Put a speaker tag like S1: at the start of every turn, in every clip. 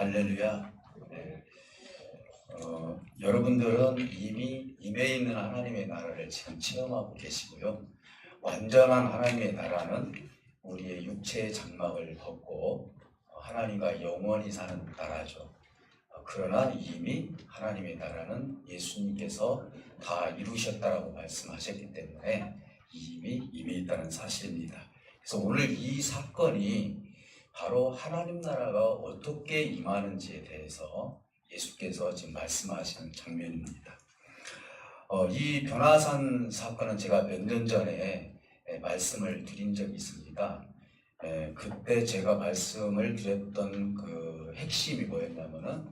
S1: 할렐루야. 네. 여러분들은 이미 임해 있는 하나님의 나라를 지금 체험하고 계시고요. 완전한 하나님의 나라는 우리의 육체의 장막을 벗고 하나님과 영원히 사는 나라죠. 그러나 이미 하나님의 나라는 예수님께서 다 이루셨다라고 말씀하셨기 때문에 이미 임해 있다는 사실입니다. 그래서 오늘 이 사건이 바로 하나님 나라가 어떻게 임하는지에 대해서 예수께서 지금 말씀하시는 장면입니다. 이 변화산 사건은 제가 몇 년 전에 말씀을 드린 적이 있습니다. 그때 제가 말씀을 드렸던 그 핵심이 뭐였냐면은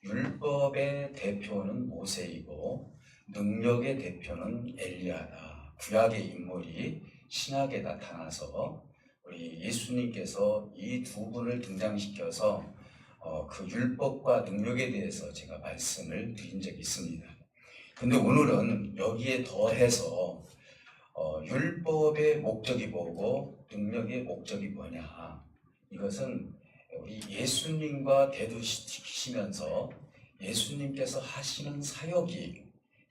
S1: 율법의 대표는 모세이고 능력의 대표는 엘리야다. 구약의 인물이 신약에 나타나서 우리 예수님께서 이 두 분을 등장시켜서 그 율법과 능력에 대해서 제가 말씀을 드린 적이 있습니다. 근데 오늘은 여기에 더해서 율법의 목적이 뭐고 능력의 목적이 뭐냐, 이것은 우리 예수님과 대두시키시면서 예수님께서 하시는 사역이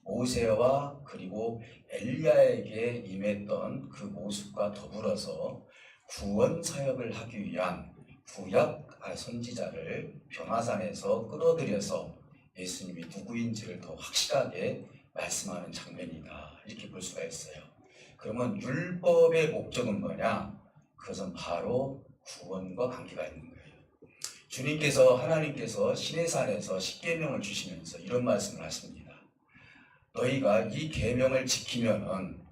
S1: 모세와 그리고 엘리야에게 임했던 그 모습과 더불어서 구원 사역을 하기 위한 구약 선지자를 변화산에서 끌어들여서 예수님이 누구인지를 더 확실하게 말씀하는 장면이다, 이렇게 볼 수가 있어요. 그러면 율법의 목적은 뭐냐? 그것은 바로 구원과 관계가 있는 거예요. 주님께서, 하나님께서 시내산에서 십계명을 주시면서 이런 말씀을 하십니다. 너희가 이 계명을 지키면은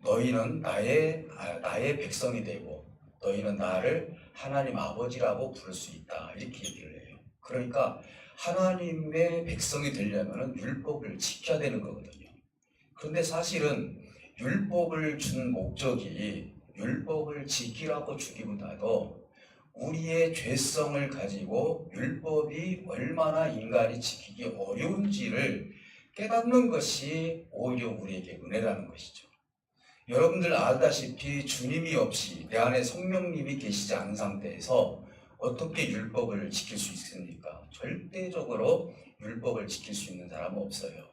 S1: 너희는 나의 백성이 되고 너희는 나를 하나님 아버지라고 부를 수 있다, 이렇게 얘기를 해요. 그러니까 하나님의 백성이 되려면 율법을 지켜야 되는 거거든요. 그런데 사실은 율법을 준 목적이 율법을 지키라고 주기보다도 우리의 죄성을 가지고 율법이 얼마나 인간이 지키기 어려운지를 깨닫는 것이 오히려 우리에게 은혜라는 것이죠. 여러분들 알다시피 주님이 없이 내 안에 성령님이 계시지 않은 상태에서 어떻게 율법을 지킬 수 있습니까? 절대적으로 율법을 지킬 수 있는 사람은 없어요.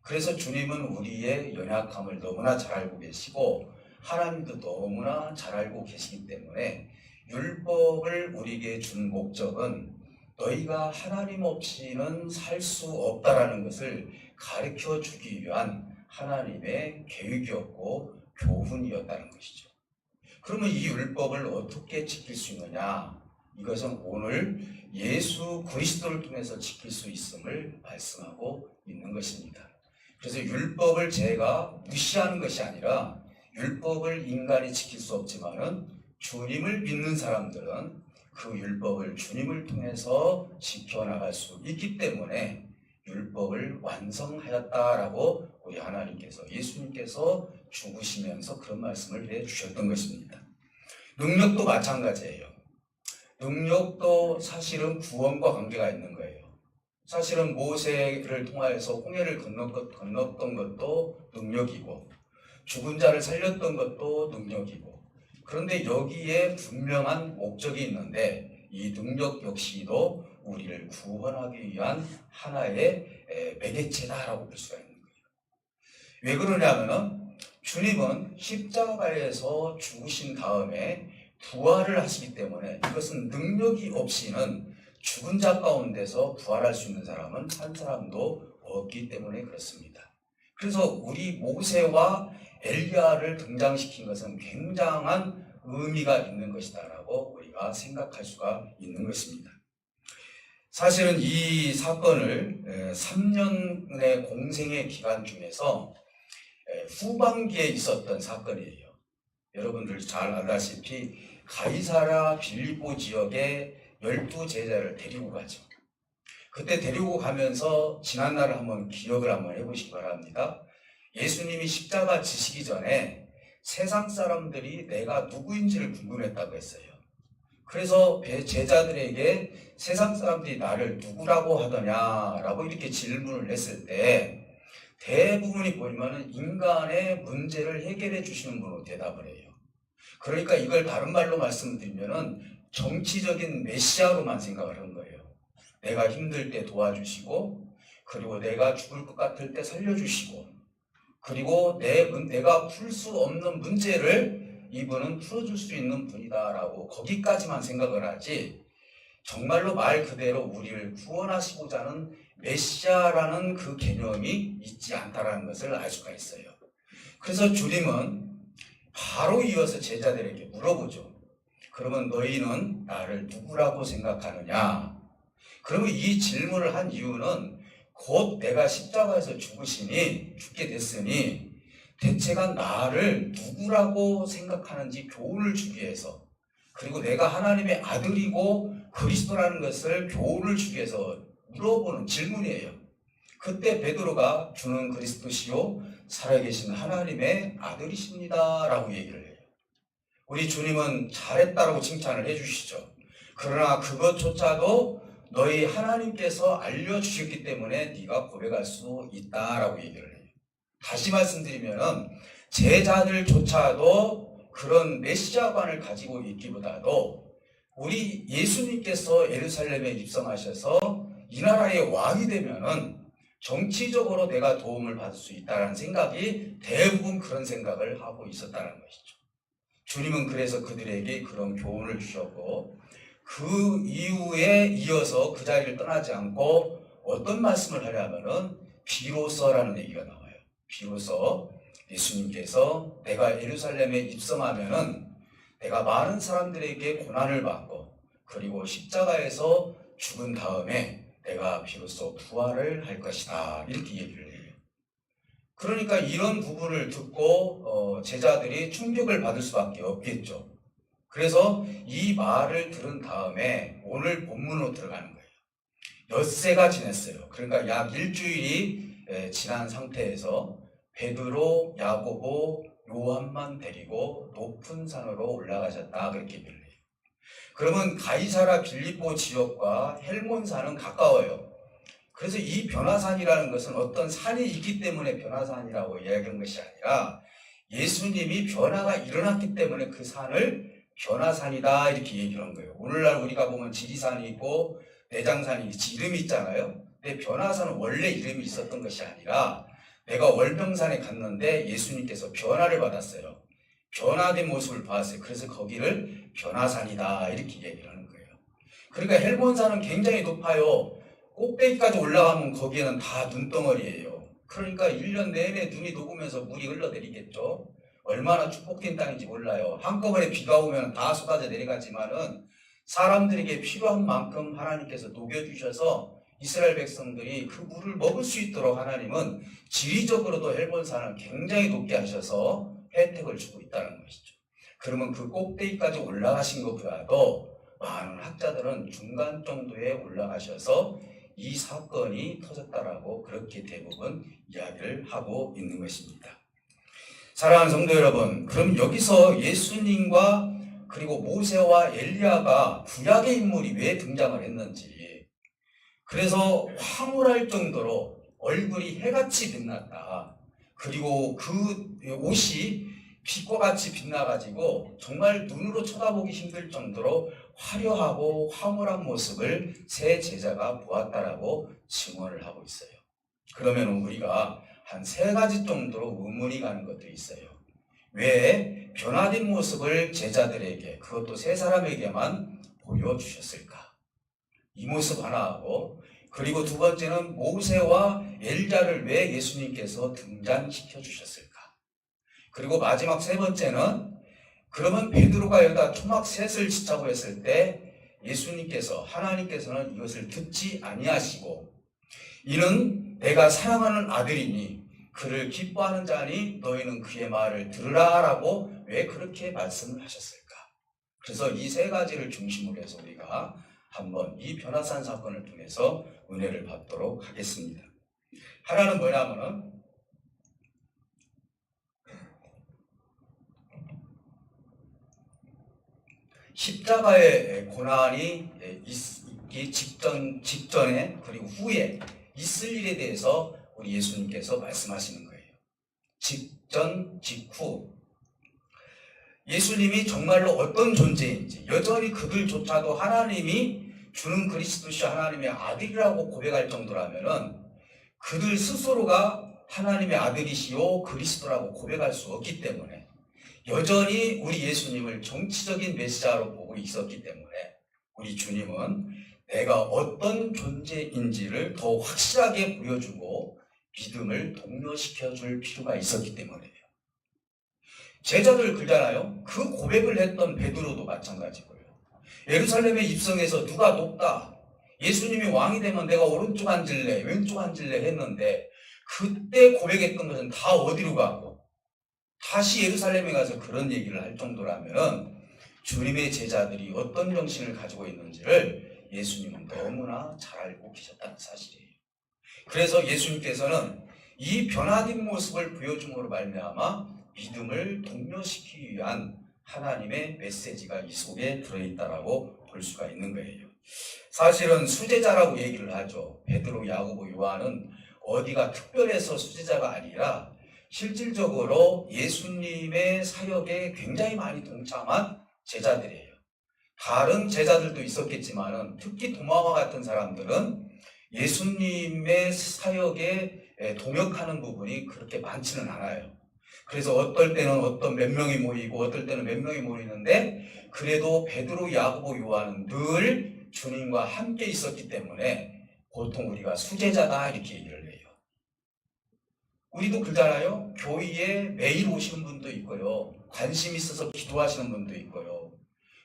S1: 그래서 주님은 우리의 연약함을 너무나 잘 알고 계시고 하나님도 너무나 잘 알고 계시기 때문에 율법을 우리에게 준 목적은 너희가 하나님 없이는 살 수 없다라는 것을 가르쳐 주기 위한 하나님의 계획이었고 교훈이었다는 것이죠. 그러면 이 율법을 어떻게 지킬 수 있느냐? 이것은 오늘 예수 그리스도를 통해서 지킬 수 있음을 말씀하고 있는 것입니다. 그래서 율법을 제가 무시하는 것이 아니라 율법을 인간이 지킬 수 없지만은 주님을 믿는 사람들은 그 율법을 주님을 통해서 지켜나갈 수 있기 때문에 율법을 완성하였다라고 우리 하나님께서, 예수님께서 죽으시면서 그런 말씀을 해주셨던 것입니다. 능력도 마찬가지예요. 능력도 사실은 구원과 관계가 있는 거예요. 사실은 모세를 통하여서 홍해를 건넜던 것도 능력이고 죽은 자를 살렸던 것도 능력이고, 그런데 여기에 분명한 목적이 있는데 이 능력 역시도 우리를 구원하기 위한 하나의 매개체다라고 볼 수가 있는 거예요. 왜 그러냐면은 주님은 십자가에서 죽으신 다음에 부활을 하시기 때문에 이것은 능력이 없이는 죽은 자 가운데서 부활할 수 있는 사람은 한 사람도 없기 때문에 그렇습니다. 그래서 우리 모세와 엘리야를 등장시킨 것은 굉장한 의미가 있는 것이다라고 우리가 생각할 수가 있는 것입니다. 사실은 이 사건을 3년의 공생의 기간 중에서 후반기에 있었던 사건이에요. 여러분들 잘 알다시피 가이사랴 빌립보 지역에 12제자를 데리고 가죠. 그때 데리고 가면서 지난날을 한번 기억을 한번 해보시기 바랍니다. 예수님이 십자가 지시기 전에 세상 사람들이 내가 누구인지를 궁금했다고 했어요. 그래서 제자들에게 세상 사람들이 나를 누구라고 하더냐라고 이렇게 질문을 했을 때 대부분이 보면은 인간의 문제를 해결해 주시는 분으로 대답을 해요. 그러니까 이걸 다른 말로 말씀드리면은 정치적인 메시아로만 생각을 한 거예요. 내가 힘들 때 도와주시고, 그리고 내가 죽을 것 같을 때 살려주시고, 그리고 내가 풀 수 없는 문제를 이분은 풀어줄 수 있는 분이다라고 거기까지만 생각을 하지, 정말로 말 그대로 우리를 구원하시고자 하는 메시아라는 그 개념이 있지 않다라는 것을 알 수가 있어요. 그래서 주님은 바로 이어서 제자들에게 물어보죠. 그러면 너희는 나를 누구라고 생각하느냐? 그러면 이 질문을 한 이유는 곧 내가 십자가에서 죽게 됐으니 대체가 나를 누구라고 생각하는지 교훈을 주기 위해서, 그리고 내가 하나님의 아들이고 그리스도라는 것을 교훈을 주기 위해서 물어보는 질문이에요. 그때 베드로가 주는 그리스도시요 살아계신 하나님의 아들이십니다 라고 얘기를 해요. 우리 주님은 잘했다라고 칭찬을 해주시죠. 그러나 그것조차도 너희 하나님께서 알려주셨기 때문에 네가 고백할 수 있다라고 얘기를 해요. 다시 말씀드리면 제자들조차도 그런 메시아관을 가지고 있기보다도 우리 예수님께서 예루살렘에 입성하셔서 이 나라의 왕이 되면은 정치적으로 내가 도움을 받을 수 있다는 생각이 대부분 그런 생각을 하고 있었다는 것이죠. 주님은 그래서 그들에게 그런 교훈을 주셨고, 그 이후에 이어서 그 자리를 떠나지 않고 어떤 말씀을 하냐면은 비로소라는 얘기가 나와요. 비로소 예수님께서 내가 예루살렘에 입성하면은 내가 많은 사람들에게 고난을 받고, 그리고 십자가에서 죽은 다음에 내가 비로소 부활을 할 것이다 이렇게 얘기를 해요. 그러니까 이런 부분을 듣고 제자들이 충격을 받을 수밖에 없겠죠. 그래서 이 말을 들은 다음에 오늘 본문으로 들어가는 거예요. 엿새가 지났어요. 그러니까 약 일주일이 지난 상태에서 베드로, 야고보, 요한만 데리고 높은 산으로 올라가셨다 그렇게 얘기를 해요. 그러면 가이사라 빌립보 지역과 헬몬산은 가까워요. 그래서 이 변화산이라는 것은 어떤 산이 있기 때문에 변화산이라고 이야기한 것이 아니라 예수님이 변화가 일어났기 때문에 그 산을 변화산이다 이렇게 얘기한 거예요. 오늘날 우리가 보면 지리산이 있고 내장산이 이름이 있잖아요. 근데 변화산은 원래 이름이 있었던 것이 아니라 내가 월병산에 갔는데 예수님께서 변화를 받았어요. 변화된 모습을 봤어요. 그래서 거기를 변화산이다 이렇게 얘기를 하는 거예요. 그러니까 헬몬산은 굉장히 높아요. 꼭대기까지 올라가면 거기에는 다 눈덩어리예요. 그러니까 1년 내내 눈이 녹으면서 물이 흘러내리겠죠. 얼마나 축복된 땅인지 몰라요. 한꺼번에 비가 오면 다 쏟아져 내려가지만은 사람들에게 필요한 만큼 하나님께서 녹여주셔서 이스라엘 백성들이 그 물을 먹을 수 있도록 하나님은 지리적으로도 헬몬산을 굉장히 높게 하셔서 혜택을 주고 있다는 것이죠. 그러면 그 꼭대기까지 올라가신 것보다도 많은 학자들은 중간 정도에 올라가셔서 이 사건이 터졌다라고 그렇게 대부분 이야기를 하고 있는 것입니다. 사랑하는 성도 여러분, 그럼 여기서 예수님과 그리고 모세와 엘리야가 구약의 인물이 왜 등장을 했는지, 그래서 황홀할 정도로 얼굴이 해같이 빛났다. 그리고 그 옷이 빛과 같이 빛나가지고 정말 눈으로 쳐다보기 힘들 정도로 화려하고 황홀한 모습을 세 제자가 보았다라고 증언을 하고 있어요. 그러면 우리가 한 3가지 정도로 의문이 가는 것도 있어요. 왜 변화된 모습을 제자들에게, 그것도 3사람에게만 보여주셨을까? 이 모습 하나하고, 그리고 2번째는 모세와 엘리야를 왜 예수님께서 등장시켜 주셨을까? 그리고 마지막 3번째는 그러면 베드로가 여기다 초막 셋을 치자고 했을 때 예수님께서, 하나님께서는 이것을 듣지 아니하시고 이는 내가 사랑하는 아들이니 그를 기뻐하는 자니 너희는 그의 말을 들으라 라고 왜 그렇게 말씀을 하셨을까? 그래서 이 3가지를 중심으로 해서 우리가 한번 이 변화산 사건을 통해서 은혜를 받도록 하겠습니다. 하나는 뭐냐면은 십자가의 고난이 있기 직전에 그리고 후에 있을 일에 대해서 우리 예수님께서 말씀하시는 거예요. 직전, 직후. 예수님이 정말로 어떤 존재인지, 여전히 그들조차도 하나님이 주는 그리스도시 하나님의 아들이라고 고백할 정도라면은 그들 스스로가 하나님의 아들이시요 그리스도라고 고백할 수 없기 때문에 여전히 우리 예수님을 정치적인 메시아로 보고 있었기 때문에 우리 주님은 내가 어떤 존재인지를 더 확실하게 보여주고 믿음을 독려시켜 줄 필요가 있었기 때문이에요. 제자들 그잖아요. 그 고백을 했던 베드로도 마찬가지고요. 예루살렘에 입성해서 누가 높다, 예수님이 왕이 되면 내가 오른쪽 앉을래 왼쪽 앉을래 했는데 그때 고백했던 것은 다 어디로 가고 다시 예루살렘에 가서 그런 얘기를 할 정도라면 주님의 제자들이 어떤 정신을 가지고 있는지를 예수님은 너무나 잘 알고 계셨다는 사실이에요. 그래서 예수님께서는 이 변화된 모습을 보여줌으로 말미암아 믿음을 독려시키기 위한 하나님의 메시지가 이 속에 들어있다라고 볼 수가 있는 거예요. 사실은 수제자라고 얘기를 하죠. 베드로, 야고보, 요한은 어디가 특별해서 수제자가 아니라 실질적으로 예수님의 사역에 굉장히 많이 동참한 제자들이에요. 다른 제자들도 있었겠지만 특히 도마와 같은 사람들은 예수님의 사역에 동역하는 부분이 그렇게 많지는 않아요. 그래서 어떨 때는 어떤 몇 명이 모이고 어떨 때는 몇 명이 모이는데 그래도 베드로, 야고보, 요한은 늘 주님과 함께 있었기 때문에 보통 우리가 수제자다 이렇게 얘기를 해요. 우리도 그러잖아요. 교회에 매일 오시는 분도 있고요. 관심 있어서 기도하시는 분도 있고요.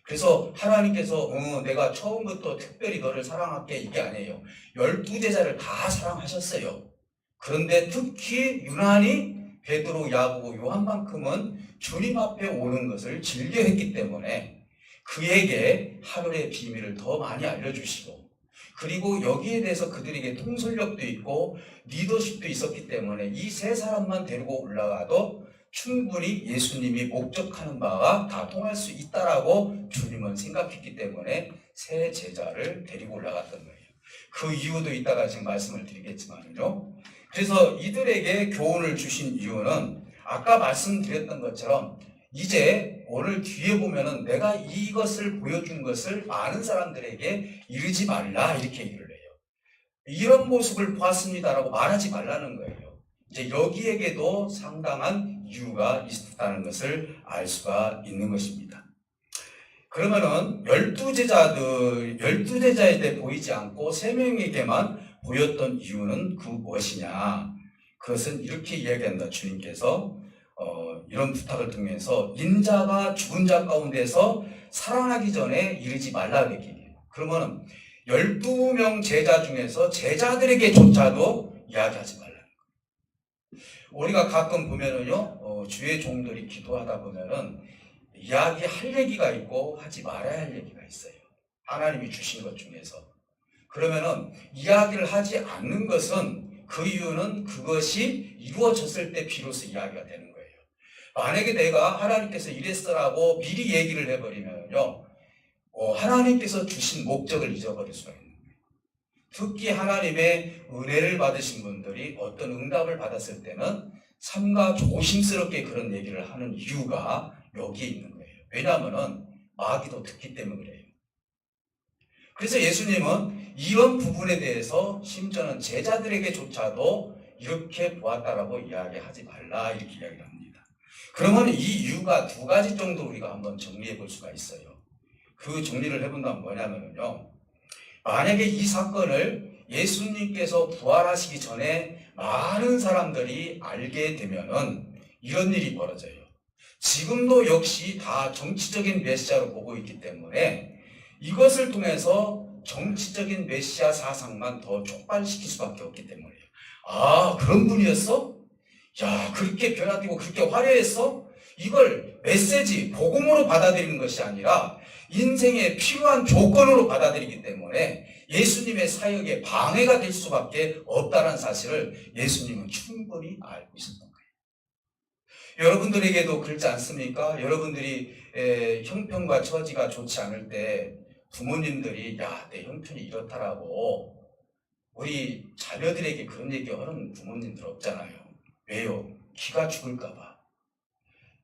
S1: 그래서 하나님께서 내가 처음부터 특별히 너를 사랑할게 이게 아니에요. 12제자를 다 사랑하셨어요. 그런데 특히 유난히 베드로, 야고보, 요한만큼은 주님 앞에 오는 것을 즐겨했기 때문에 그에게 하늘의 비밀을 더 많이 알려주시고 그리고 여기에 대해서 그들에게 통솔력도 있고 리더십도 있었기 때문에 이 세 사람만 데리고 올라가도 충분히 예수님이 목적하는 바가 다 통할 수 있다라고 주님은 생각했기 때문에 세 제자를 데리고 올라갔던 거예요. 그 이유도 이따가 지금 말씀을 드리겠지만요. 그래서 이들에게 교훈을 주신 이유는 아까 말씀드렸던 것처럼 이제 오늘 뒤에 보면은 내가 이것을 보여준 것을 많은 사람들에게 이르지 말라 이렇게 얘기를 해요. 이런 모습을 보았습니다라고 말하지 말라는 거예요. 이제 여기에게도 상당한 이유가 있다는 것을 알 수가 있는 것입니다. 그러면은 12제자에 보이지 않고 3명에게만 보였던 이유는 그 무엇이냐? 그것은 이렇게 이야기한다. 주님께서 이런 부탁을 통해서 인자가 죽은 자 가운데서 살아나기 전에 이르지 말라 그랬거든요. 그러면은 12명 제자 중에서 제자들에게조차도 이야기하지 말라는 거예요. 우리가 가끔 보면은요, 주의 종들이 기도하다 보면은 이야기할 얘기가 있고 하지 말아야 할 얘기가 있어요. 하나님이 주신 것 중에서. 그러면은 이야기를 하지 않는 것은 그 이유는 그것이 이루어졌을 때 비로소 이야기가 되는 거예요. 만약에 내가 하나님께서 이랬어라고 미리 얘기를 해버리면요, 하나님께서 주신 목적을 잊어버릴 수가 있는 거예요. 특히 하나님의 은혜를 받으신 분들이 어떤 응답을 받았을 때는 삼가 조심스럽게 그런 얘기를 하는 이유가 여기에 있는 거예요. 왜냐하면은 마귀도 듣기 때문에 그래요. 그래서 예수님은 이런 부분에 대해서 심지어는 제자들에게조차도 이렇게 보았다라고 이야기하지 말라 이렇게 이야기를 합니다. 그러면 이 이유가 2가지 정도 우리가 한번 정리해 볼 수가 있어요. 그 정리를 해본다면 뭐냐면요, 만약에 이 사건을 예수님께서 부활하시기 전에 많은 사람들이 알게 되면은 이런 일이 벌어져요. 지금도 역시 다 정치적인 메시아로 보고 있기 때문에 이것을 통해서 정치적인 메시아 사상만 더 촉발시킬 수밖에 없기 때문이에요. 아, 그런 분이었어? 야, 그렇게 변화되고 그렇게 화려했어? 이걸 메시지, 복음으로 받아들이는 것이 아니라 인생에 필요한 조건으로 받아들이기 때문에 예수님의 사역에 방해가 될 수밖에 없다는 사실을 예수님은 충분히 알고 있었던 거예요. 여러분들에게도 그렇지 않습니까? 여러분들이 형편과 처지가 좋지 않을 때 부모님들이 야, 내 형편이 이렇다라고 우리 자녀들에게 그런 얘기하는 부모님들 없잖아요. 왜요? 기가 죽을까 봐.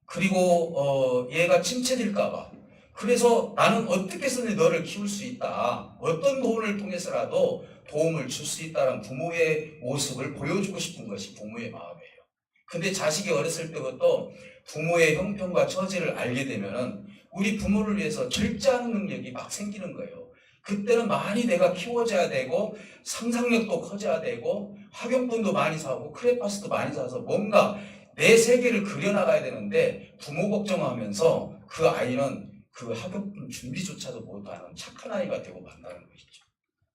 S1: 그리고 얘가 침체될까 봐. 그래서 나는 어떻게 해서든 너를 키울 수 있다. 어떤 도움을 통해서라도 도움을 줄 수 있다는 부모의 모습을 보여주고 싶은 것이 부모의 마음이에요. 근데 자식이 어렸을 때부터 부모의 형편과 처지를 알게 되면은 우리 부모를 위해서 절제하는 능력이 막 생기는 거예요. 그때는 많이 내가 키워줘야 되고 상상력도 커져야 되고 학용품도 많이 사고 크레파스도 많이 사서 뭔가 내 세계를 그려나가야 되는데 부모 걱정하면서 그 아이는 그 학용품 준비조차도 못하는 착한 아이가 되고 만다는 것이죠.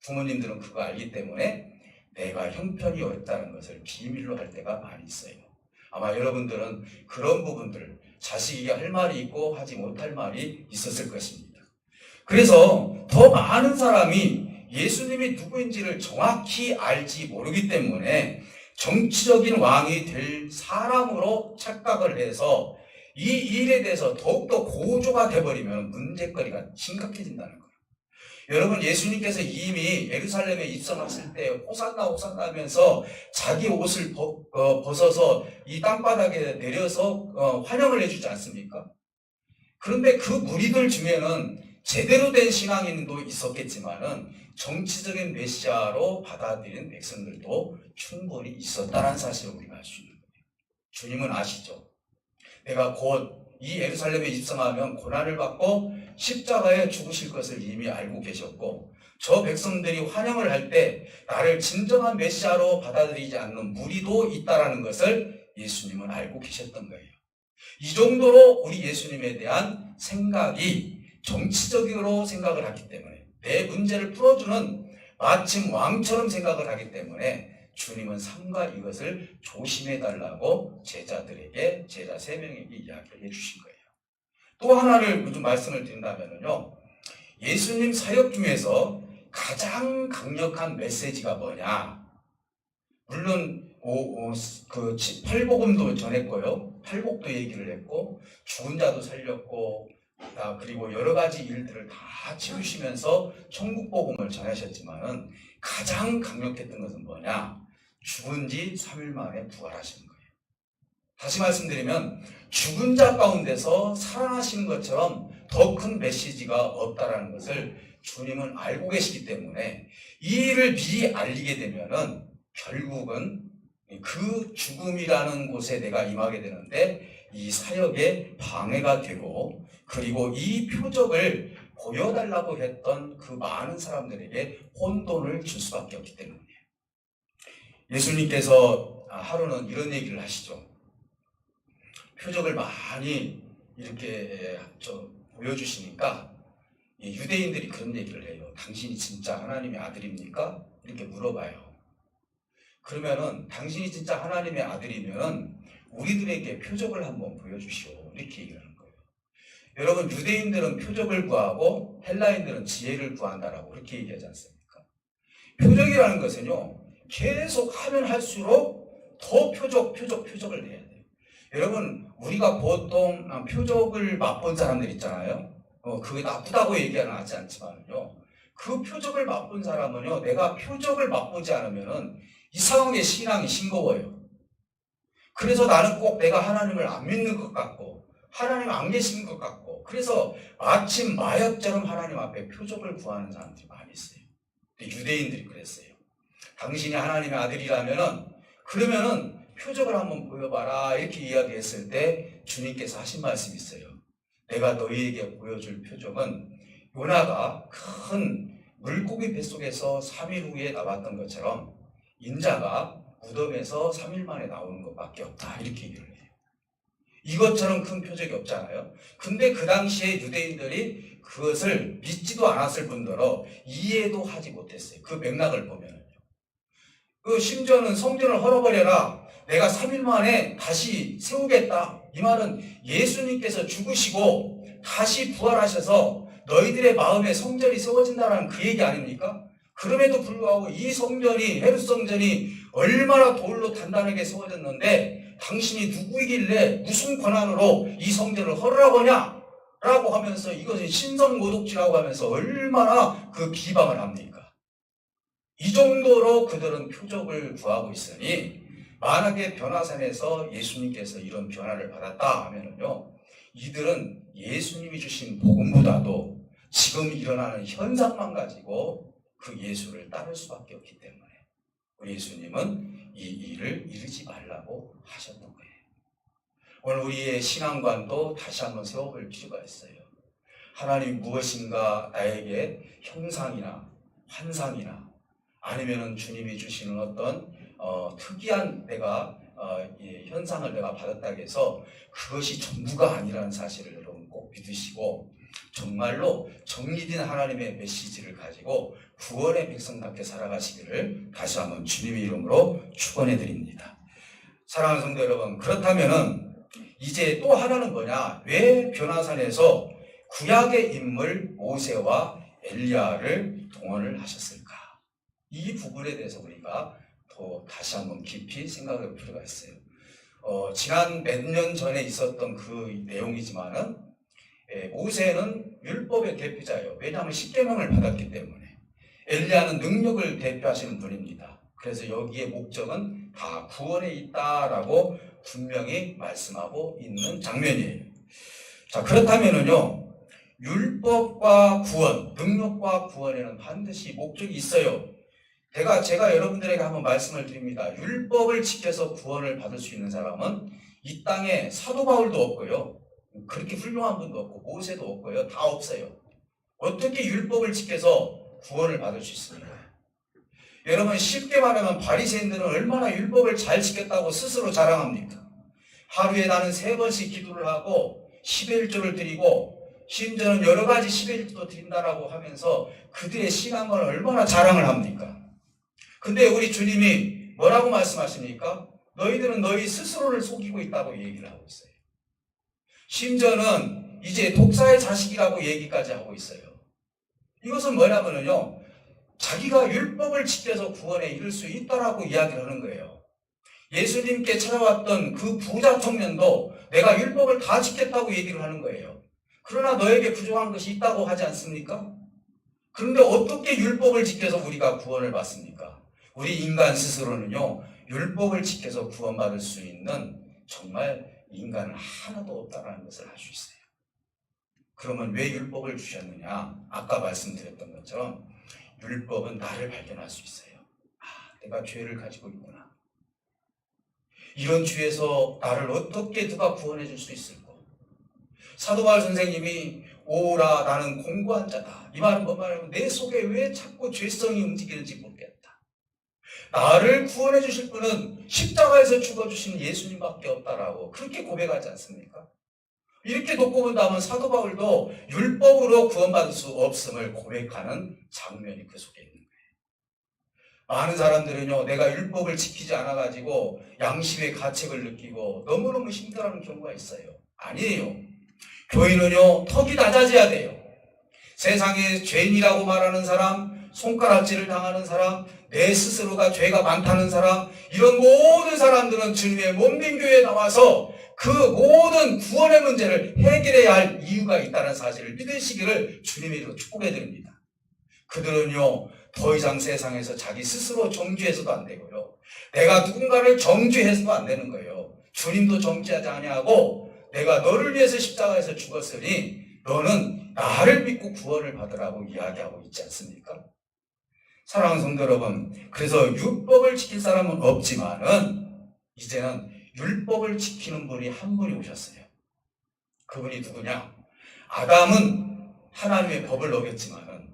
S1: 부모님들은 그거 알기 때문에 내가 형편이 어렵다는 것을 비밀로 할 때가 많이 있어요. 아마 여러분들은 그런 부분들 자식이 할 말이 있고 하지 못할 말이 있었을 것입니다. 그래서 더 많은 사람이 예수님이 누구인지를 정확히 알지 모르기 때문에 정치적인 왕이 될 사람으로 착각을 해서 이 일에 대해서 더욱더 고조가 돼버리면 문제거리가 심각해진다는 거예요. 여러분, 예수님께서 이미 예루살렘에 입성하실 때 호산나 호산나 하면서 자기 옷을 벗어서 이 땅바닥에 내려서 환영을 해주지 않습니까? 그런데 그 무리들 중에는 제대로 된 신앙인도 있었겠지만은 정치적인 메시아로 받아들인 백성들도 충분히 있었다는 사실을 우리가 알 수 있는 거예요. 주님은 아시죠? 내가 곧 이 예루살렘에 입성하면 고난을 받고 십자가에 죽으실 것을 이미 알고 계셨고 저 백성들이 환영을 할 때 나를 진정한 메시아로 받아들이지 않는 무리도 있다는 것을 예수님은 알고 계셨던 거예요. 이 정도로 우리 예수님에 대한 생각이 정치적으로 생각을 하기 때문에 내 문제를 풀어주는 마침 왕처럼 생각을 하기 때문에 주님은 삼가 이것을 조심해달라고 제자들에게 제자 3명에게 이야기를 해주신 거예요. 또 하나를 좀 말씀을 드린다면요, 예수님 사역 중에서 가장 강력한 메시지가 뭐냐? 물론 그 팔복음도 전했고요, 팔복도 얘기를 했고 죽은 자도 살렸고 그리고 여러 가지 일들을 다 치루시면서 천국 복음을 전하셨지만은 가장 강력했던 것은 뭐냐? 죽은 지 3일 만에 부활하신 거예요. 다시 말씀드리면 죽은 자 가운데서 살아나시는 것처럼 더 큰 메시지가 없다라는 것을 주님은 알고 계시기 때문에 이 일을 미리 알리게 되면은 결국은 그 죽음이라는 곳에 내가 임하게 되는데 이 사역에 방해가 되고 그리고 이 표적을 보여달라고 했던 그 많은 사람들에게 혼돈을 줄 수밖에 없기 때문이에요. 예수님께서 하루는 이런 얘기를 하시죠. 표적을 많이 이렇게 보여주시니까 유대인들이 그런 얘기를 해요. 당신이 진짜 하나님의 아들입니까? 이렇게 물어봐요. 그러면은 당신이 진짜 하나님의 아들이면 우리들에게 표적을 한번 보여주시오. 이렇게 얘기를 하는 거예요. 여러분, 유대인들은 표적을 구하고 헬라인들은 지혜를 구한다라고 그렇게 얘기하지 않습니까? 표적이라는 것은요, 계속 하면 할수록 더 표적을 내야 돼요. 여러분, 우리가 보통 표적을 맛본 사람들 있잖아요. 그게 나쁘다고 얘기하는 하지 않지만요. 그 표적을 맛본 사람은요, 내가 표적을 맛보지 않으면은 이상하게 신앙이 싱거워요. 그래서 나는 꼭 내가 하나님을 안 믿는 것 같고, 하나님 안 계신 것 같고, 그래서 마침 마약처럼 하나님 앞에 표적을 구하는 사람들이 많이 있어요. 유대인들이 그랬어요. 당신이 하나님의 아들이라면은 표적을 한번 보여봐라 이렇게 이야기했을 때 주님께서 하신 말씀이 있어요. 내가 너희에게 보여줄 표적은 요나가 큰 물고기 뱃속에서 3일 후에 나왔던 것처럼 인자가 무덤에서 3일 만에 나오는 것밖에 없다 이렇게 얘기를 해요. 이것처럼 큰 표적이 없잖아요. 근데 그 당시에 유대인들이 그것을 믿지도 않았을 뿐더러 이해도 하지 못했어요. 그 맥락을 보면은요. 심지어는 성전을 헐어버려라. 내가 3일 만에 다시 세우겠다. 이 말은 예수님께서 죽으시고 다시 부활하셔서 너희들의 마음에 성전이 세워진다는 그 얘기 아닙니까? 그럼에도 불구하고 이 성전이, 헤롯 성전이 얼마나 돌로 단단하게 세워졌는데 당신이 누구이길래 무슨 권한으로 이 성전을 헐으라고 라고 하면서 이것은 신성모독죄라고 하면서 얼마나 그 비방을 합니까? 이 정도로 그들은 표적을 구하고 있으니 만약에 변화산에서 예수님께서 이런 변화를 받았다 하면은요, 이들은 예수님이 주신 복음보다도 지금 일어나는 현상만 가지고 그 예수를 따를 수밖에 없기 때문에 우리 예수님은 이 일을 이루지 말라고 하셨던 거예요. 오늘 우리의 신앙관도 다시 한번 세워볼 필요가 있어요. 하나님 무엇인가 나에게 형상이나 환상이나 아니면은 주님이 주시는 어떤 특이한 내가 현상을 내가 받았다고 해서 그것이 전부가 아니라는 사실을 여러분 꼭 믿으시고 정말로 정리된 하나님의 메시지를 가지고 구원의 백성답게 살아가시기를 다시 한번 주님의 이름으로 축원해 드립니다. 사랑하는 성도 여러분, 그렇다면은 이제 또 하나는 뭐냐? 왜 변화산에서 구약의 인물 모세와 엘리야를 동원을 하셨을까? 이 부분에 대해서 우리가 더 다시 한번 깊이 생각할 필요가 있어요. 지난 몇 년 전에 있었던 그 내용이지만은 모세는 율법의 대표자예요. 왜냐하면 십계명을 받았기 때문에. 엘리야는 능력을 대표하시는 분입니다. 그래서 여기에 목적은 다 구원에 있다라고 분명히 말씀하고 있는 장면이에요. 자, 그렇다면은요, 율법과 구원, 능력과 구원에는 반드시 목적이 있어요. 제가 여러분들에게 한번 말씀을 드립니다. 율법을 지켜서 구원을 받을 수 있는 사람은 이 땅에 사도 바울도 없고요. 그렇게 훌륭한 분도 없고 모세도 없고요. 다 없어요. 어떻게 율법을 지켜서 구원을 받을 수 있습니까? 여러분 쉽게 말하면 바리새인들은 얼마나 율법을 잘 지켰다고 스스로 자랑합니까? 하루에 나는 3번씩 기도를 하고 11조를 드리고 심지어는 여러 가지 11조도 드린다라고 하면서 그들의 신앙을 얼마나 자랑을 합니까? 근데 우리 주님이 뭐라고 말씀하십니까? 너희들은 너희 스스로를 속이고 있다고 얘기를 하고 있어요. 심지어는 이제 독사의 자식이라고 얘기까지 하고 있어요. 이것은 뭐냐면요, 자기가 율법을 지켜서 구원에 이를 수 있다라고 이야기를 하는 거예요. 예수님께 찾아왔던 그 부자 청년도 내가 율법을 다 지켰다고 얘기를 하는 거예요. 그러나 너에게 부족한 것이 있다고 하지 않습니까? 그런데 어떻게 율법을 지켜서 우리가 구원을 받습니까? 우리 인간 스스로는요, 율법을 지켜서 구원받을 수 있는 정말 인간은 하나도 없다는 것을 알 수 있어요. 그러면 왜 율법을 주셨느냐? 아까 말씀드렸던 것처럼 율법은 나를 발견할 수 있어요. 내가 죄를 가지고 있구나. 이런 죄에서 나를 어떻게 누가 구원해 줄 수 있을까? 사도 바울 선생님이 오라 나는 공고한 자다. 이 말은 뭔 말이냐면 내 속에 왜 자꾸 죄성이 움직이는지 모르겠다. 나를 구원해 주실 분은 십자가에서 죽어주신 예수님밖에 없다라고 그렇게 고백하지 않습니까? 이렇게 놓고 본다면 사도 바울도 율법으로 구원받을 수 없음을 고백하는 장면이 그 속에 있는 거예요. 많은 사람들은요, 내가 율법을 지키지 않아가지고 양심의 가책을 느끼고 너무너무 힘들어하는 경우가 있어요. 아니에요. 교인은요, 턱이 낮아져야 돼요. 세상에 죄인이라고 말하는 사람, 손가락질을 당하는 사람, 내 스스로가 죄가 많다는 사람, 이런 모든 사람들은 주님의 몸된 교회에 나와서 그 모든 구원의 문제를 해결해야 할 이유가 있다는 사실을 믿으시기를 주님의 이름으로 축복해 드립니다. 그들은요, 더 이상 세상에서 자기 스스로 정죄해서도 안 되고요, 내가 누군가를 정죄해서도 안 되는 거예요. 주님도 정죄하지 아니하고 내가 너를 위해서 십자가에서 죽었으니 너는 나를 믿고 구원을 받으라고 이야기하고 있지 않습니까? 사랑하는 성도 여러분, 그래서 율법을 지킬 사람은 없지만은 이제는 율법을 지키는 분이 한 분이 오셨어요. 그분이 누구냐? 아담은 하나님의 법을 어겼지만은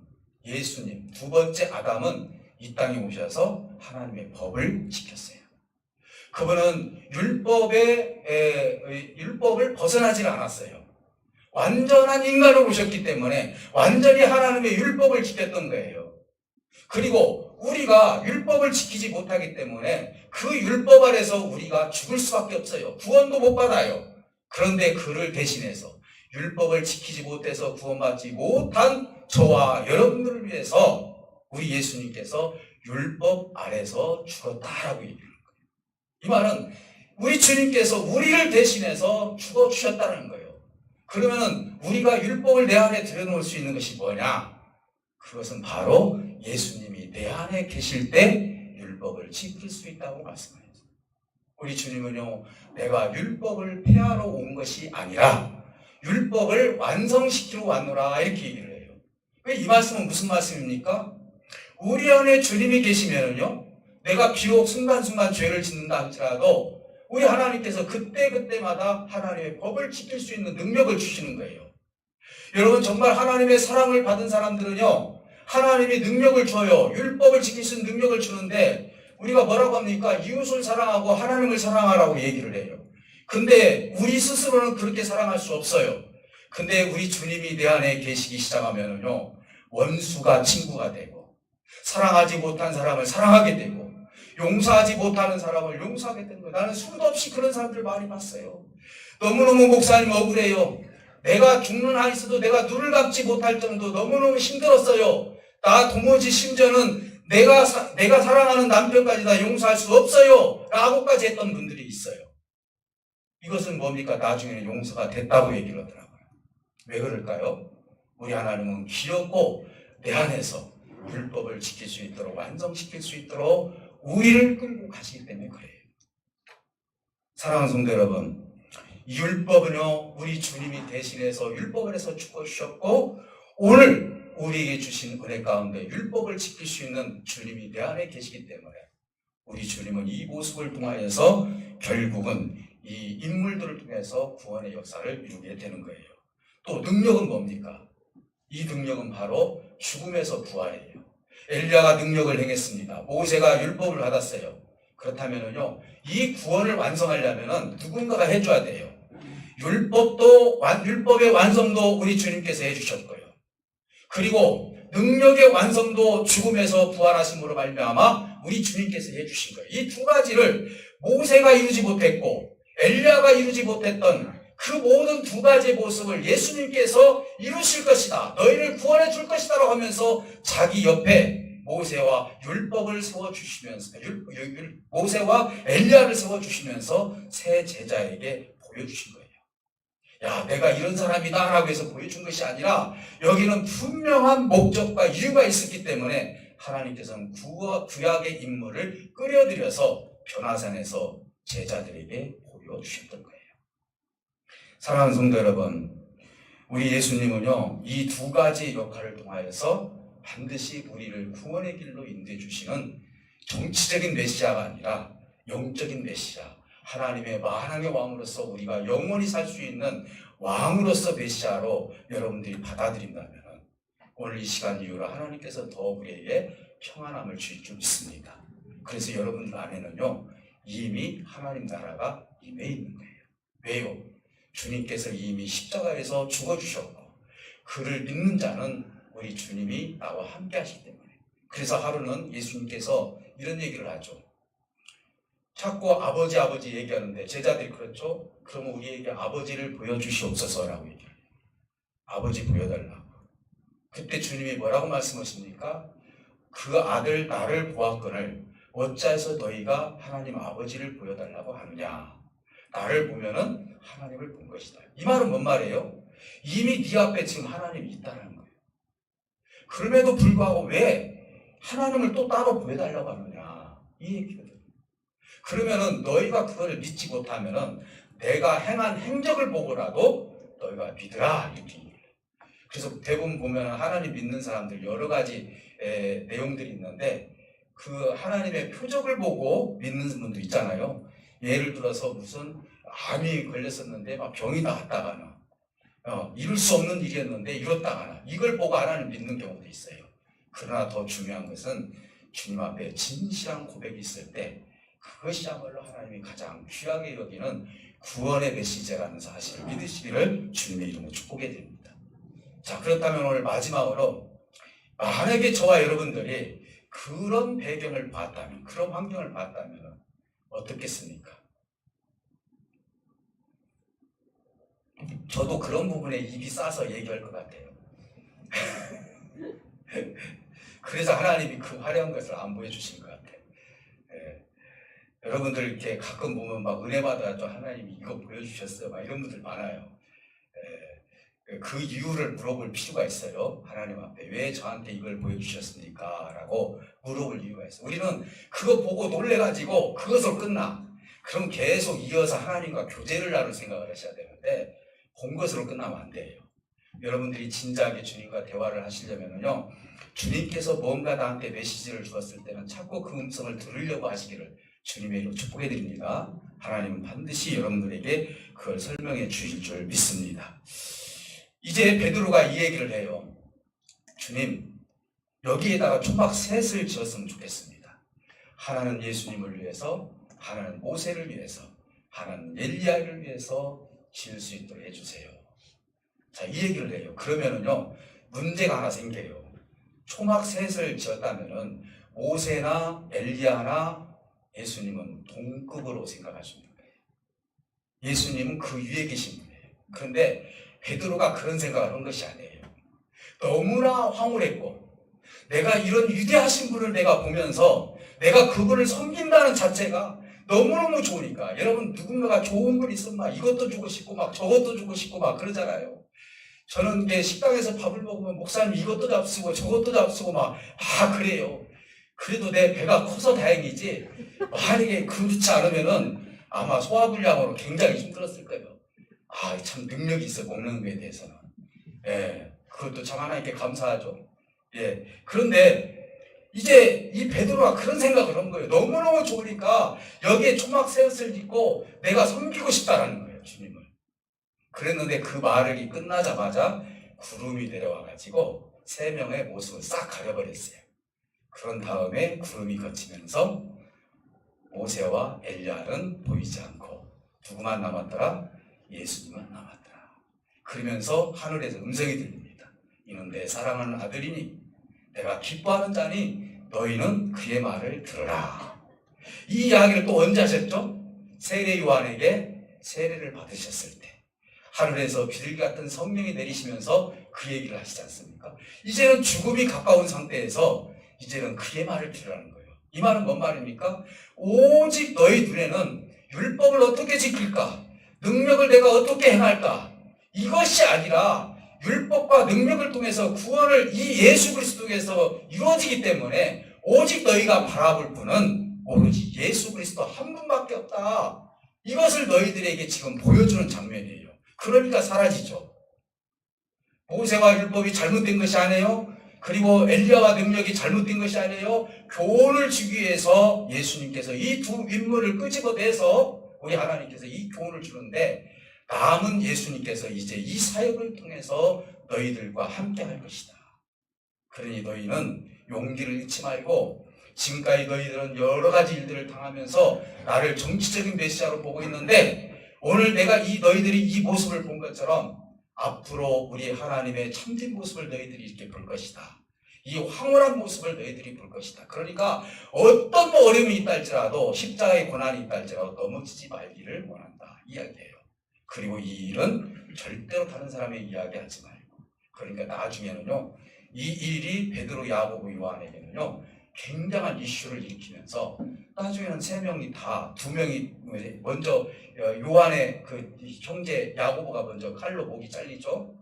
S1: 예수님, 두 번째 아담은 이 땅에 오셔서 하나님의 법을 지켰어요. 그분은 율법을 벗어나질 않았어요. 완전한 인간으로 오셨기 때문에 완전히 하나님의 율법을 지켰던 거예요. 그리고 우리가 율법을 지키지 못하기 때문에 그 율법 아래서 우리가 죽을 수밖에 없어요. 구원도 못 받아요. 그런데 그를 대신해서 율법을 지키지 못해서 구원받지 못한 저와 여러분들을 위해서 우리 예수님께서 율법 아래서 죽었다라고 얘기하는 거예요. 이 말은 우리 주님께서 우리를 대신해서 죽어주셨다는 거예요. 그러면 우리가 율법을 내 안에 들여놓을 수 있는 것이 뭐냐? 그것은 바로 예수님이 내 안에 계실 때 율법을 지킬 수 있다고 말씀하셨어요. 우리 주님은요, 내가 율법을 폐하러 온 것이 아니라 율법을 완성시키러 왔노라 이렇게 얘기를 해요. 이 말씀은 무슨 말씀입니까? 우리 안에 주님이 계시면은요, 내가 비록 순간순간 죄를 짓는다 할지라도 우리 하나님께서 그때그때마다 하나님의 법을 지킬 수 있는 능력을 주시는 거예요. 여러분, 정말 하나님의 사랑을 받은 사람들은요, 하나님이 능력을 줘요. 율법을 지킬 수 있는 능력을 주는데 우리가 뭐라고 합니까? 이웃을 사랑하고 하나님을 사랑하라고 얘기를 해요. 근데 우리 스스로는 그렇게 사랑할 수 없어요. 근데 우리 주님이 내 안에 계시기 시작하면은요, 원수가 친구가 되고, 사랑하지 못한 사람을 사랑하게 되고, 용서하지 못하는 사람을 용서하게 된 거예요. 나는 수도 없이 그런 사람들 많이 봤어요. 너무너무 목사님 억울해요. 내가 죽는 한 있어도 내가 눈을 감지 못할 정도 너무너무 힘들었어요. 나 도무지 심지어는 내가 사랑하는 남편까지 다 용서할 수 없어요. 라고까지 했던 분들이 있어요. 이것은 뭡니까? 나중에는 용서가 됐다고 얘기를 하더라고요. 왜 그럴까요? 우리 하나님은 귀엽고 내 안에서 율법을 지킬 수 있도록, 완성시킬 수 있도록 우리를 끌고 가시기 때문에 그래요. 사랑하는 성도 여러분, 이 율법은요, 우리 주님이 대신해서 율법을 해서 죽어주셨고, 오늘 우리에게 주신 은혜 가운데 율법을 지킬 수 있는 주님이 내 안에 계시기 때문에 우리 주님은 이 모습을 통하여서 결국은 이 인물들을 통해서 구원의 역사를 이루게 되는 거예요. 또 능력은 뭡니까? 이 능력은 바로 죽음에서 부활이에요. 엘리야가 능력을 행했습니다. 모세가 율법을 받았어요. 그렇다면은요, 이 구원을 완성하려면은 누군가가 해줘야 돼요. 율법의 완성도 우리 주님께서 해주셨고요. 그리고 능력의 완성도 죽음에서 부활하심으로 말미암아 우리 주님께서 해주신 거예요. 이 두 가지를 모세가 이루지 못했고 엘리야가 이루지 못했던 그 모든 두 가지의 모습을 예수님께서 이루실 것이다. 너희를 구원해 줄 것이다 라고 하면서 자기 옆에 모세와 율법을 세워주시면서, 모세와 엘리야를 세워주시면서 새 제자에게 보여주신 거예요. 야, 내가 이런 사람이다 라고 해서 보여준 것이 아니라 여기는 분명한 목적과 이유가 있었기 때문에 하나님께서는 구약의 인물을 끌어들여서 변화산에서 제자들에게 보여주셨던 거예요. 사랑하는 성도 여러분, 우리 예수님은요, 이 두 가지 역할을 통하여서 반드시 우리를 구원의 길로 인도해 주시는 정치적인 메시아가 아니라 영적인 메시아, 하나님의 만왕의 왕으로서 우리가 영원히 살 수 있는 왕으로서 메시아로 여러분들이 받아들인다면 오늘 이 시간 이후로 하나님께서 더 우리에게 평안함을 주실 줄 믿습니다. 그래서 여러분들 안에는요, 이미 하나님 나라가 임해 있는 거예요. 왜요? 주님께서 이미 십자가에서 죽어주셨고 그를 믿는 자는 우리 주님이 나와 함께 하시기 때문에. 그래서 하루는 예수님께서 이런 얘기를 하죠. 자꾸 아버지 얘기하는데 제자들이 그렇죠? 그러면 우리에게 아버지를 보여주시옵소서라고 얘기해요. 아버지 보여달라고. 그때 주님이 뭐라고 말씀하십니까? 그 아들 나를 보았거늘 어찌해서 너희가 하나님 아버지를 보여달라고 하느냐. 나를 보면은 하나님을 본 것이다. 이 말은 뭔 말이에요? 이미 네 앞에 지금 하나님이 있다는 거예요. 그럼에도 불구하고 왜 하나님을 또 따로 보여달라고 하느냐. 이 얘기거든요. 그러면은 너희가 그거를 믿지 못하면은 내가 행한 행적을 보고라도 너희가 믿으라. 이렇게 얘기해요. 그래서 대부분 보면 하나님 믿는 사람들 여러 가지 내용들이 있는데 그 하나님의 표적을 보고 믿는 분도 있잖아요. 예를 들어서 무슨 암이 걸렸었는데 막 병이 나았다가나 이룰 수 없는 일이었는데 이뤘다가나 이걸 보고 하나님 믿는 경우도 있어요. 그러나 더 중요한 것은 주님 앞에 진실한 고백이 있을 때 그것이야말로 하나님이 가장 귀하게 여기는 구원의 메시지라는 사실을 믿으시기를 주님의 이름으로 축복해 드립니다. 자, 그렇다면 오늘 마지막으로 만약에 저와 여러분들이 그런 배경을 봤다면, 그런 환경을 봤다면 어떻겠습니까? 저도 그런 부분에 입이 싸서 얘기할 것 같아요. 그래서 하나님이 그 화려한 것을 안 보여주신 것 같아요. 여러분들 이렇게 가끔 보면 막 은혜 받아서 하나님이 이거 보여주셨어요. 막 이런 분들 많아요. 그 이유를 물어볼 필요가 있어요. 하나님 앞에 왜 저한테 이걸 보여주셨습니까? 라고 물어볼 이유가 있어요. 우리는 그거 보고 놀래가지고 그것으로 끝나. 그럼 계속 이어서 하나님과 교제를 나눌 생각을 하셔야 되는데 본 것으로 끝나면 안 돼요. 여러분들이 진지하게 주님과 대화를 하시려면요, 주님께서 뭔가 나한테 메시지를 주었을 때는 자꾸 그 음성을 들으려고 하시기를 주님의 이름으로 축복해 드립니다. 하나님은 반드시 여러분들에게 그걸 설명해 주실 줄 믿습니다. 이제 베드로가 이 얘기를 해요. 주님, 여기에다가 초막 셋을 지었으면 좋겠습니다. 하나는 예수님을 위해서, 하나는 모세를 위해서, 하나는 엘리야를 위해서 지을 수 있도록 해주세요. 자, 이 얘기를 해요. 그러면은요, 문제가 하나 생겨요. 초막 셋을 지었다면은 모세나 엘리야나 예수님은 동급으로 생각하시는 거예요. 예수님은 그 위에 계신 분이에요. 그런데 베드로가 그런 생각을 한 것이 아니에요. 너무나 황홀했고, 내가 이런 위대하신 분을 내가 보면서 내가 그분을 섬긴다는 자체가 너무너무 좋으니까. 여러분, 누군가가 좋은 분 있으면 막 이것도 주고 싶고 막 저것도 주고 싶고 막 그러잖아요. 저는 이게 식당에서 밥을 먹으면 목사님 이것도 잡수고 저것도 잡수고 막 그래요. 그래도 내 배가 커서 다행이지, 만약에 그렇지 않으면은 아마 소화불량으로 굉장히 힘들었을 거예요. 참 능력이 있어, 먹는 거에 대해서는. 예, 그것도 참 하나님께 감사하죠. 예, 그런데 이제 이 베드로가 그런 생각을 한 거예요. 너무너무 좋으니까 여기에 초막 셋을 짓고 내가 섬기고 싶다라는 거예요, 주님을. 그랬는데 그 말이 끝나자마자 구름이 내려와가지고 세 명의 모습을 싹 가려버렸어요. 그런 다음에 구름이 걷히면서 모세와 엘리야는 보이지 않고 누구만 남았더라? 예수님만 남았더라. 그러면서 하늘에서 음성이 들립니다. 이는 내 사랑하는 아들이니 내가 기뻐하는 자니 너희는 그의 말을 들으라. 이 이야기를 또 언제 하셨죠? 세례 요한에게 세례를 받으셨을 때 하늘에서 비둘기 같은 성령이 내리시면서 그 얘기를 하시지 않습니까? 이제는 죽음이 가까운 상태에서 이제는 그의 말을 들으라는 거예요. 이 말은 뭔 말입니까? 오직 너희 눈에는 율법을 어떻게 지킬까? 능력을 내가 어떻게 행할까? 이것이 아니라 율법과 능력을 통해서 구원을 이 예수 그리스도에서 이루어지기 때문에 오직 너희가 바라볼 분은 오로지 예수 그리스도 한 분밖에 없다. 이것을 너희들에게 지금 보여주는 장면이에요. 그러니까 사라지죠. 모세와 율법이 잘못된 것이 아니에요. 그리고 엘리야와 능력이 잘못된 것이 아니에요. 교훈을 주기 위해서 예수님께서 이 두 인물을 끄집어내서 우리 하나님께서 이 교훈을 주는데, 남은 예수님께서 이제 이 사역을 통해서 너희들과 함께 할 것이다. 그러니 너희는 용기를 잃지 말고, 지금까지 너희들은 여러 가지 일들을 당하면서 나를 정치적인 메시아로 보고 있는데, 오늘 내가 너희들이 이 모습을 본 것처럼 앞으로 우리 하나님의 참된 모습을 너희들이 이렇게 볼 것이다. 이 황홀한 모습을 너희들이 볼 것이다. 그러니까 어떤 어려움이 있다 할지라도, 십자가의 고난이 있다 할지라도 넘어지지 말기를 원한다. 이야기예요. 그리고 이 일은 절대로 다른 사람의 이야기하지 말고, 그러니까 나중에는요, 이 일이 베드로, 야고보, 요한에게는요 굉장한 이슈를 일으키면서 나중에는 세 명이 두 명이 먼저 요한의 그 형제 야고보가 먼저 칼로 목이 잘리죠.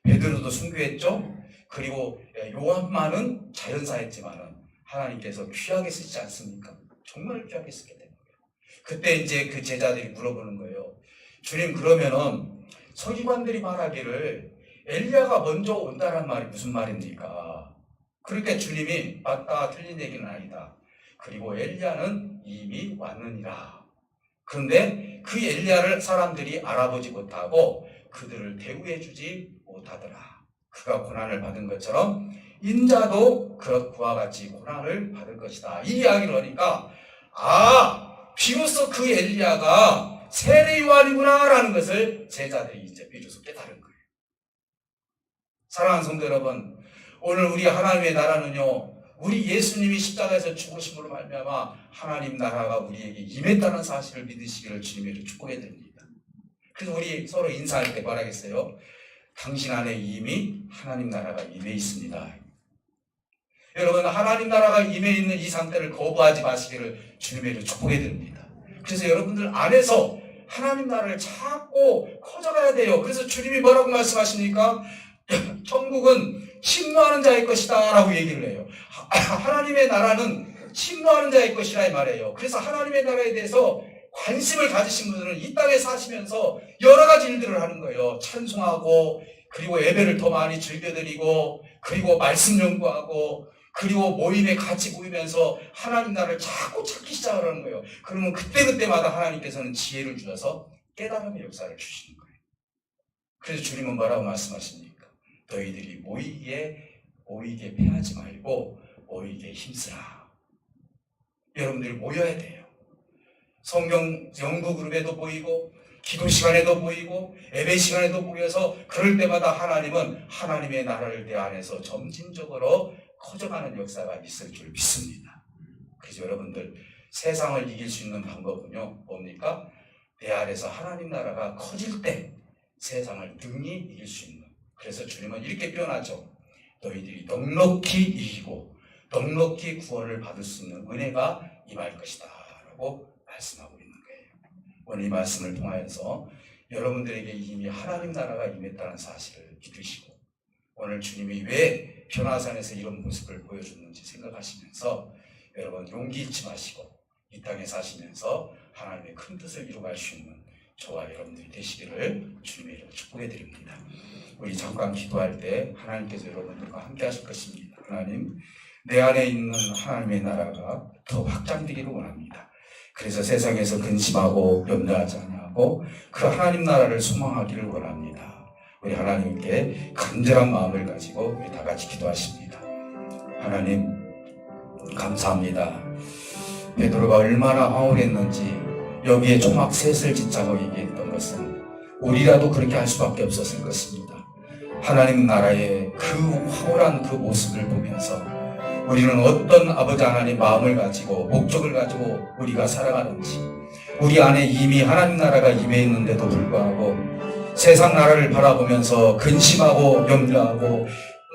S1: 베드로도 순교했죠. 그리고 요한만은 자연사했지만은 하나님께서 귀하게 쓰지 않습니까? 정말 귀하게 쓰게 된 거예요. 그때 이제 그 제자들이 물어보는 거예요. 주님, 그러면은 서기관들이 말하기를 엘리야가 먼저 온다는 말이 무슨 말입니까? 그러니까 주님이 맞다, 틀린 얘기는 아니다. 그리고 엘리야는 이미 왔느니라. 그런데 그 엘리야를 사람들이 알아보지 못하고 그들을 대우해 주지 못하더라. 그가 고난을 받은 것처럼 인자도 그와 같이 고난을 받을 것이다. 이 이야기를 하니까 비로소 그 엘리야가 세례 요한이구나 라는 것을 제자들이 이제 비로소 깨달은 거예요. 사랑하는 성도 여러분, 오늘 우리 하나님의 나라는요, 우리 예수님이 십자가에서 죽으심으로 말미암아 하나님 나라가 우리에게 임했다는 사실을 믿으시기를 주님으로 축복해 드립니다. 그래서 우리 서로 인사할 때 말하겠어요. 당신 안에 이미 하나님 나라가 임해 있습니다. 여러분, 하나님 나라가 임해 있는 이 상태를 거부하지 마시기를 주님으로 축복해 드립니다. 그래서 여러분들 안에서 하나님 나라를 찾고 커져가야 돼요. 그래서 주님이 뭐라고 말씀하십니까? 천국은 침노하는 자의 것이다 라고 얘기를 해요. 하나님의 나라는 침노하는 자의 것이라 이 말이에요. 그래서 하나님의 나라에 대해서 관심을 가지신 분들은 이 땅에 사시면서 여러 가지 일들을 하는 거예요. 찬송하고, 그리고 예배를 더 많이 즐겨드리고, 그리고 말씀 연구하고, 그리고 모임에 같이 모이면서 하나님 나라를 자꾸 찾기 시작하는 거예요. 그러면 그때그때마다 하나님께서는 지혜를 주셔서 깨달음의 역사를 주시는 거예요. 그래서 주님은 뭐라고 말씀하십니까? 너희들이 모이게 패하지 말고 모이게 힘쓰라. 여러분들이 모여야 돼요. 성경 연구 그룹에도 모이고, 기도 시간에도 모이고, 예배 시간에도 모여서 그럴 때마다 하나님은 하나님의 나라를 내 안에서 점진적으로 커져가는 역사가 있을 줄 믿습니다. 그래서 여러분들, 세상을 이길 수 있는 방법은요, 뭡니까? 내 안에서 하나님 나라가 커질 때 세상을 능히 이길 수 있는. 그래서 주님은 이렇게 표현하죠. 너희들이 넉넉히 이기고 넉넉히 구원을 받을 수 있는 은혜가 임할 것이다 라고 말씀하고 있는 거예요. 오늘 이 말씀을 통하여서 여러분들에게 이미 하나님 나라가 임했다는 사실을 믿으시고, 오늘 주님이 왜 변화산에서 이런 모습을 보여줬는지 생각하시면서 여러분 용기 잃지 마시고 이 땅에 사시면서 하나님의 큰 뜻을 이루어갈 수 있는 저와 여러분들이 되시기를 주님의 이름으로 축복해 드립니다. 우리 잠깐 기도할 때 하나님께서 여러분들과 함께 하실 것입니다. 하나님, 내 안에 있는 하나님의 나라가 더 확장되기를 원합니다. 그래서 세상에서 근심하고 염려하지 아니하고 그 하나님 나라를 소망하기를 원합니다. 우리 하나님께 간절한 마음을 가지고 우리 다 같이 기도하십니다. 하나님, 감사합니다. 베드로가 얼마나 황홀했는지 여기에 초막 셋을 짓자고 얘기했던 것은 우리라도 그렇게 할 수밖에 없었을 것입니다. 하나님 나라의 그 황홀한 그 모습을 보면서 우리는 어떤 아버지 하나님 마음을 가지고 목적을 가지고 우리가 살아가는지, 우리 안에 이미 하나님 나라가 임해 있는데도 불구하고 세상 나라를 바라보면서 근심하고 염려하고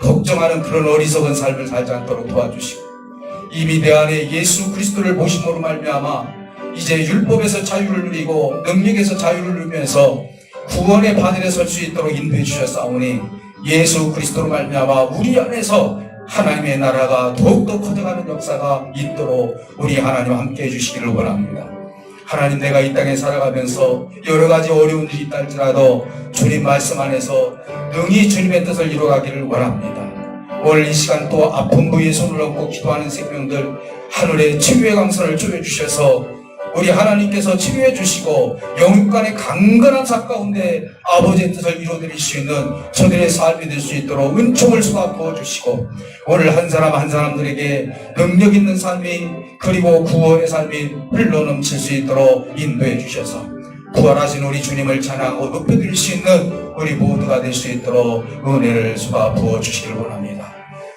S1: 걱정하는 그런 어리석은 삶을 살지 않도록 도와주시고, 이미 내 안에 예수 그리스도를 보심으로 말미암아 이제 율법에서 자유를 누리고 능력에서 자유를 누리면서 구원의 바늘에 설 수 있도록 인도해 주셨사오니, 예수 그리스도로 말미암아 우리 안에서 하나님의 나라가 더욱더 커져가는 역사가 있도록 우리 하나님 함께 해주시기를 원합니다. 하나님, 내가 이 땅에 살아가면서 여러 가지 어려운 일이 있다 할지라도 주님 말씀 안에서 능히 주님의 뜻을 이루어가기를 원합니다. 오늘 이 시간 또 아픈 부위에 손을 얹고 기도하는 생명들, 하늘의 치유의 강선을 쪼여주셔서 우리 하나님께서 치료해 주시고 영육간의 강건한 삭 가운데 아버지의 뜻을 이루어드릴 수 있는 저들의 삶이 될 수 있도록 은총을 쏟아 부어주시고, 오늘 한 사람 한 사람들에게 능력 있는 삶이, 그리고 구원의 삶이 흘러넘칠 수 있도록 인도해 주셔서 부활하신 우리 주님을 찬양하고 높여드릴 수 있는 우리 모두가 될 수 있도록 은혜를 쏟아 부어주시길 원합니다.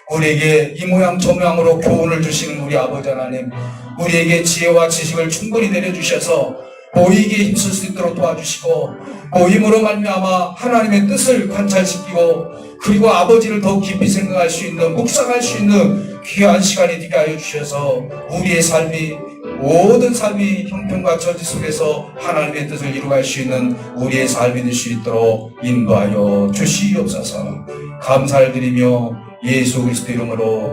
S1: 우리에게 이 모양 저 모양으로 교훈을 주시는 우리 아버지 하나님, 우리에게 지혜와 지식을 충분히 내려주셔서 모이기에 힘쓸 수 있도록 도와주시고, 모임으로 말미암아 하나님의 뜻을 관찰시키고 그리고 아버지를 더 깊이 생각할 수 있는, 묵상할 수 있는 귀한 시간이 되게 하여 주셔서 우리의 삶이, 모든 삶이 형편과 처지 속에서 하나님의 뜻을 이루어갈 수 있는 우리의 삶이 될 수 있도록 인도하여 주시옵소서. 감사를 드리며 예수 그리스도 이름으로